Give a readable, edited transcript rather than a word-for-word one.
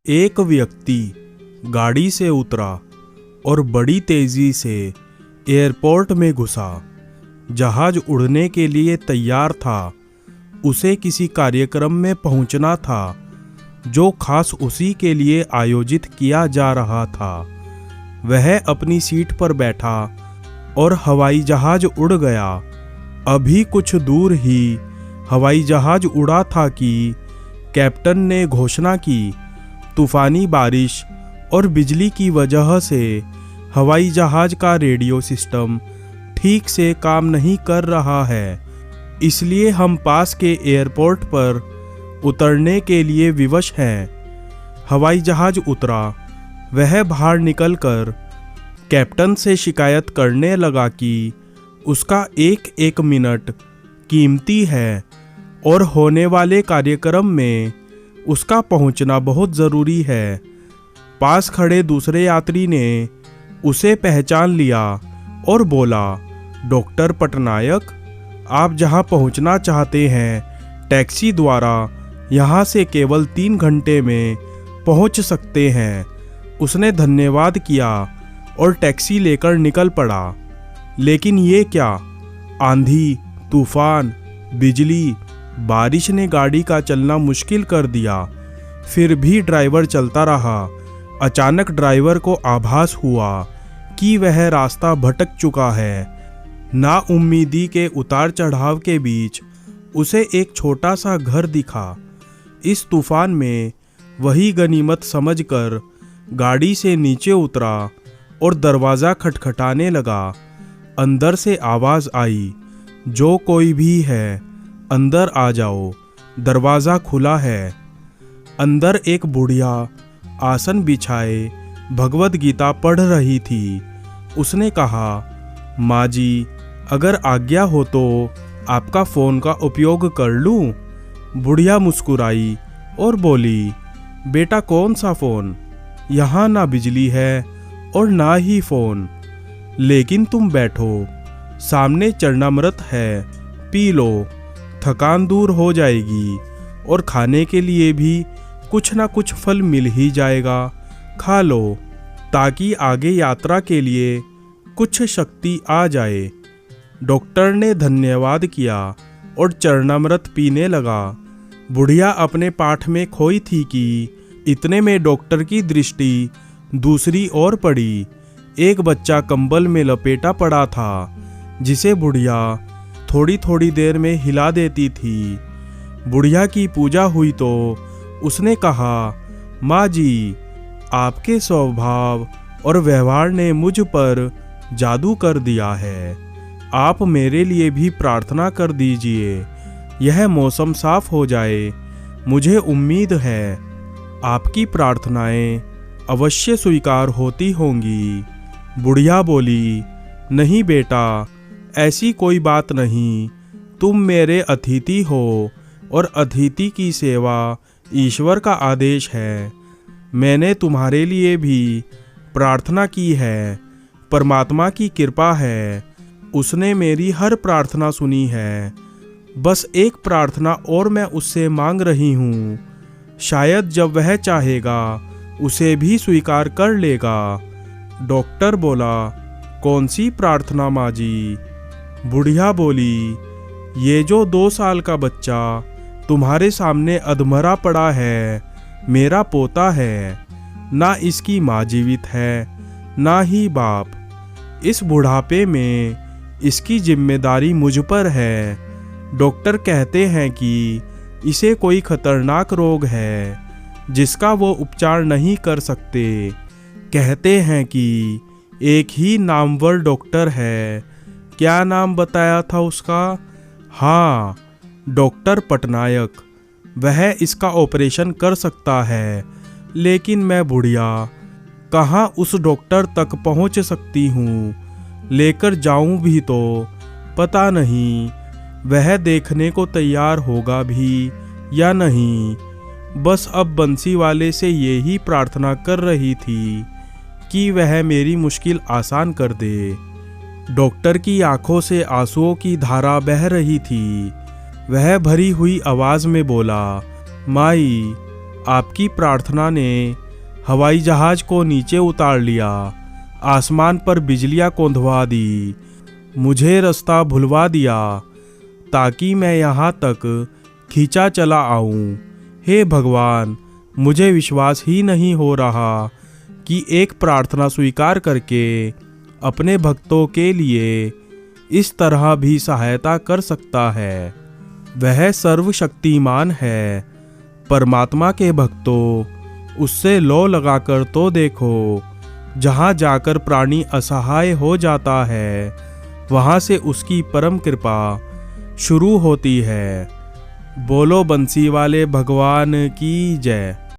एक व्यक्ति गाड़ी से उतरा और बड़ी तेजी से एयरपोर्ट में घुसा। जहाज उड़ने के लिए तैयार था। उसे किसी कार्यक्रम में पहुंचना था जो खास उसी के लिए आयोजित किया जा रहा था। वह अपनी सीट पर बैठा और हवाई जहाज उड़ गया। अभी कुछ दूर ही हवाई जहाज उड़ा था कि कैप्टन ने घोषणा की, तूफानी बारिश और बिजली की वजह से हवाई जहाज का रेडियो सिस्टम ठीक से काम नहीं कर रहा है, इसलिए हम पास के एयरपोर्ट पर उतरने के लिए विवश हैं। हवाई जहाज उतरा। वह बाहर निकलकर कैप्टन से शिकायत करने लगा कि उसका एक एक मिनट कीमती है और होने वाले कार्यक्रम में उसका पहुंचना बहुत ज़रूरी है। पास खड़े दूसरे यात्री ने उसे पहचान लिया और बोला, डॉक्टर पटनायक, आप जहां पहुंचना चाहते हैं टैक्सी द्वारा यहां से केवल 3 घंटे में पहुंच सकते हैं। उसने धन्यवाद किया और टैक्सी लेकर निकल पड़ा। लेकिन ये क्या, आंधी, तूफान, बिजली, बारिश ने गाड़ी का चलना मुश्किल कर दिया। फिर भी ड्राइवर चलता रहा। अचानक ड्राइवर को आभास हुआ कि वह रास्ता भटक चुका है। नाउम्मीदी के उतार चढ़ाव के बीच उसे एक छोटा सा घर दिखा। इस तूफान में वही गनीमत समझकर गाड़ी से नीचे उतरा और दरवाज़ा खटखटाने लगा। अंदर से आवाज़ आई, जो कोई भी है अंदर आ जाओ, दरवाज़ा खुला है। अंदर एक बुढ़िया आसन बिछाए भगवद गीता पढ़ रही थी। उसने कहा, माँ जी, अगर आज्ञा हो तो आपका फ़ोन का उपयोग कर लूँ? बुढ़िया मुस्कुराई और बोली, बेटा कौन सा फ़ोन? यहाँ ना बिजली है और ना ही फ़ोन। लेकिन तुम बैठो, सामने चरणामृत है, पी लो, थकान दूर हो जाएगी और खाने के लिए भी कुछ ना कुछ फल मिल ही जाएगा, खा लो ताकि आगे यात्रा के लिए कुछ शक्ति आ जाए। डॉक्टर ने धन्यवाद किया और चरणामृत पीने लगा। बुढ़िया अपने पाठ में खोई थी कि इतने में डॉक्टर की दृष्टि दूसरी ओर पड़ी। एक बच्चा कंबल में लपेटा पड़ा था जिसे बुढ़िया थोड़ी थोड़ी देर में हिला देती थी। बुढ़िया की पूजा हुई तो उसने कहा, माँ जी, आपके स्वभाव और व्यवहार ने मुझ पर जादू कर दिया है। आप मेरे लिए भी प्रार्थना कर दीजिए। यह मौसम साफ हो जाए। मुझे उम्मीद है आपकी प्रार्थनाएं अवश्य स्वीकार होती होंगी। बुढ़िया बोली, नहीं बेटा, ऐसी कोई बात नहीं। तुम मेरे अतिथि हो और अतिथि की सेवा ईश्वर का आदेश है। मैंने तुम्हारे लिए भी प्रार्थना की है। परमात्मा की कृपा है, उसने मेरी हर प्रार्थना सुनी है। बस एक प्रार्थना और मैं उससे मांग रही हूँ। शायद जब वह चाहेगा उसे भी स्वीकार कर लेगा। डॉक्टर बोला, कौन सी प्रार्थना माँ जी? बुढ़िया बोली, ये जो 2 साल का बच्चा तुम्हारे सामने अधमरा पड़ा है, मेरा पोता है। ना इसकी माँ जीवित है, ना ही बाप। इस बुढ़ापे में इसकी जिम्मेदारी मुझ पर है। डॉक्टर कहते हैं कि इसे कोई खतरनाक रोग है जिसका वो उपचार नहीं कर सकते। कहते हैं कि एक ही नामवर डॉक्टर है। क्या नाम बताया था उसका? हाँ, डॉक्टर पटनायक। वह इसका ऑपरेशन कर सकता है। लेकिन मैं बुढ़िया कहाँ उस डॉक्टर तक पहुँच सकती हूँ? लेकर जाऊँ भी तो पता नहीं वह देखने को तैयार होगा भी या नहीं। बस अब बंसी वाले से यही प्रार्थना कर रही थी कि वह मेरी मुश्किल आसान कर दे। डॉक्टर की आंखों से आंसुओं की धारा बह रही थी। वह भरी हुई आवाज़ में बोला, माई, आपकी प्रार्थना ने हवाई जहाज को नीचे उतार लिया, आसमान पर बिजलियां कौंधवा दी, मुझे रास्ता भुलवा दिया ताकि मैं यहाँ तक खींचा चला आऊँ। हे भगवान, मुझे विश्वास ही नहीं हो रहा कि एक प्रार्थना स्वीकार करके अपने भक्तों के लिए इस तरह भी सहायता कर सकता है। वह सर्वशक्तिमान है। परमात्मा के भक्तों, उससे लो लगाकर तो देखो। जहाँ जाकर प्राणी असहाय हो जाता है, वहाँ से उसकी परम कृपा शुरू होती है। बोलो बंसी वाले भगवान की जय।